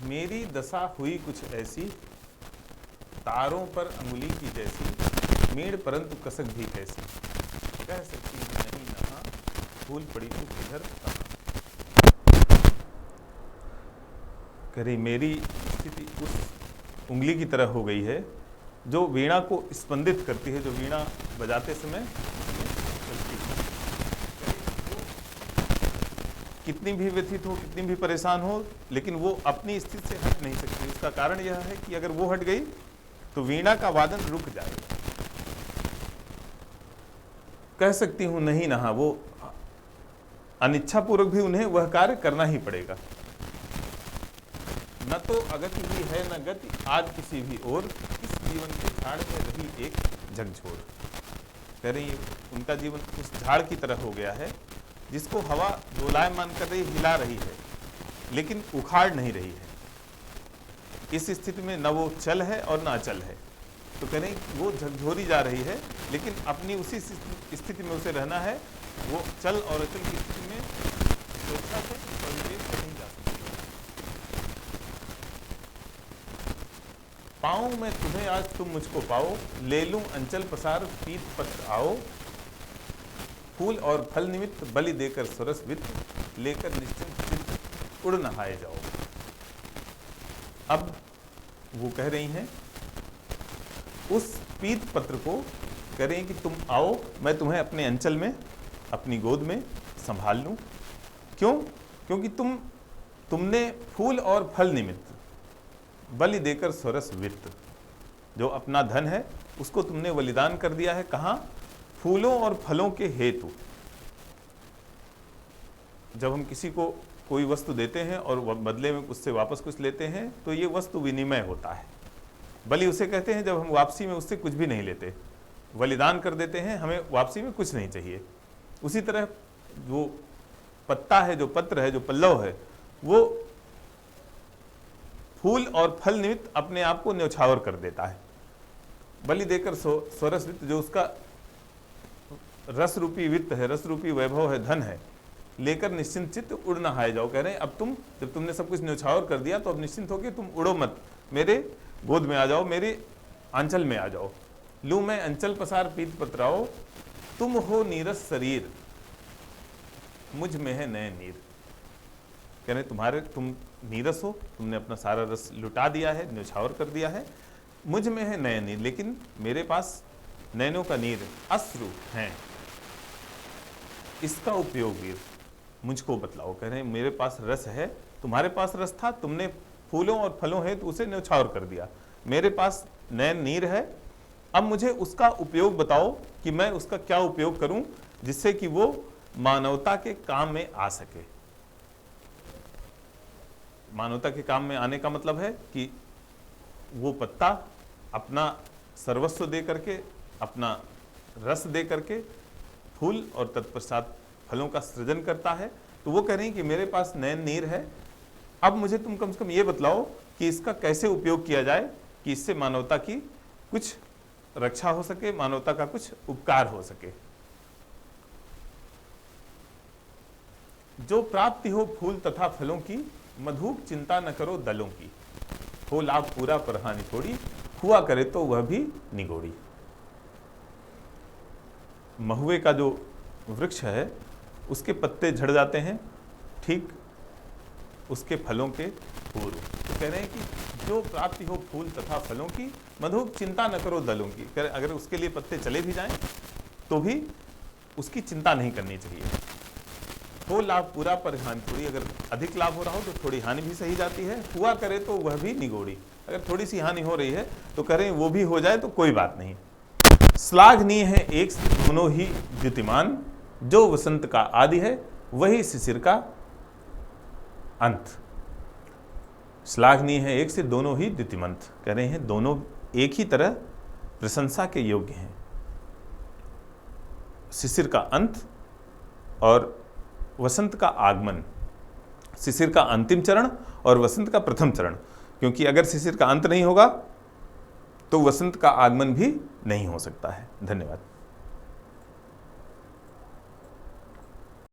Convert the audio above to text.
मेरी दशा हुई कुछ ऐसी, तारों पर अंगुली की जैसी, मीण परंतु कसक भी कैसी, कह सकती हूँ नहीं नहा, फूल पड़ी तू किधर कहाँ। कह रही मेरी स्थिति उस उंगली की तरह हो गई है जो वीणा को स्पंदित करती है, जो वीणा बजाते समय चलती है। कितनी भी व्यथित हो, कितनी भी परेशान हो, लेकिन वो अपनी स्थिति से हट नहीं सकती। उसका कारण यह है कि अगर वो हट गई तो वीणा का वादन रुक जाएगा। कह सकती हूं नहीं नहा, वो अनिच्छापूर्वक भी उन्हें वह कार्य करना ही पड़ेगा। न तो अगति ही है न गति आज किसी भी ओर, इस जीवन के झाड़ में रही एक झकझोर। कह रही उनका जीवन उस झाड़ की तरह हो गया है जिसको हवा दोलायमान कर रही, हिला रही है, लेकिन उखाड़ नहीं रही है। इस स्थिति में न वो चल है और न अचल है। तो कह रही वो झकझोरी जा रही है, लेकिन अपनी उसी स्थिति में उसे रहना है। वो चल और अचल की स्थिति में स्वेच्छा से नहीं जा सकती। पाऊं मैं तुम्हें आज तुम मुझको पाओ, ले लूं अंचल पसार पीत पत्र आओ, फूल और फल निमित्त बलि देकर सरस वित्त, लेकर निश्चिंत चित्त उड़ नहाए जाओ। अब वो कह रही हैं उस पीत पत्र को, कह रही हैं कि तुम आओ, मैं तुम्हें अपने अंचल में, अपनी गोद में संभाल लूं। क्यों? क्योंकि तुमने फूल और फल निमित्त बलि देकर सरस वित्त, जो अपना धन है उसको तुमने बलिदान कर दिया है। कहाँ? फूलों और फलों के हेतु। जब हम किसी को कोई वस्तु देते हैं और बदले में उससे वापस कुछ लेते हैं तो ये वस्तु विनिमय होता है। बलि उसे कहते हैं जब हम वापसी में उससे कुछ भी नहीं लेते, बलिदान कर देते हैं, हमें वापसी में कुछ नहीं चाहिए। उसी तरह जो पत्ता है, जो पत्र है, जो पल्लव है, वो फूल और फल निमित्त अपने आप को न्यौछावर कर देता है। बलि देकर स्वरस वित्त, जो उसका रस रूपी वित्त है, रस रूपी वैभव है, धन है, लेकर निश्चिंत चित्त उड़ नहाए जाओ। कह रहे हैं अब जब तुमने सब कुछ न्यौछावर कर दिया तो अब निश्चिंत होकर तुम उड़ो मत, मेरे गोद में आ जाओ, मेरे आंचल में आ जाओ। लूं मैं अंचल पसार पीत पत्राओ, तुम हो नीरस शरीर, मुझ में है नए नीर। कह रहे तुम नीरस हो, तुमने अपना सारा रस लुटा दिया है, न्यौछावर कर दिया है, मुझ में है नए नीर, लेकिन मेरे पास नैनों का नीर, अश्रु हैं, इसका उपयोग वीर मुझको बतलाओ। कह रहे हैं मेरे पास रस है, तुम्हारे पास रस था, तुमने फूलों और फलों है तो उसे न्यौछावर कर दिया। मेरे पास नैन नीर है, अब मुझे उसका उपयोग बताओ कि मैं उसका क्या उपयोग करूं जिससे कि वो मानवता के काम में आ सके। मानवता के काम में आने का मतलब है कि वो पत्ता अपना सर्वस्व दे करके, अपना रस दे करके फूल और तत्पश्चात फलों का सृजन करता है। तो वो कह रही हैं कि मेरे पास नैन नीर है, अब मुझे तुम कम से कम ये बतलाओ कि इसका कैसे उपयोग किया जाए कि इससे मानवता की कुछ रक्षा हो सके, मानवता का कुछ उपकार हो सके। जो प्राप्ति हो फूल तथा फलों की, मधुक चिंता न करो दलों की, हो लाभ पूरा पर हानि थोड़ी, हुआ करे तो वह भी निगोड़ी। महुए का जो वृक्ष है उसके पत्ते झड़ जाते हैं ठीक उसके फलों के पूर्व। तो कह रहे हैं कि जो प्राप्ति हो फूल तथा फलों की, मधुक चिंता न करो दलों की। अगर उसके लिए पत्ते चले भी जाएं तो भी उसकी चिंता नहीं करनी चाहिए। हो लाभ पूरा पर हानि थोड़ी, अगर अधिक लाभ हो रहा हो तो थोड़ी हानि भी सही जाती है। हुआ करे तो वह भी निगोड़ी, अगर थोड़ी सी हानि हो रही है तो करें वो भी हो जाए तो कोई बात नहीं। श्लाघनीय है एक से दोनों ही द्युतिमान, जो वसंत का आदि है वही शिशिर का अंत। श्लाघनीय है एक से दोनों ही द्युतिमंत, कह रहे हैं दोनों एक ही तरह प्रशंसा के योग्य हैं। शिशिर का अंत और वसंत का आगमन, शिशिर का अंतिम चरण और वसंत का प्रथम चरण, क्योंकि अगर शिशिर का अंत नहीं होगा तो वसंत का आगमन भी नहीं हो सकता है। धन्यवाद।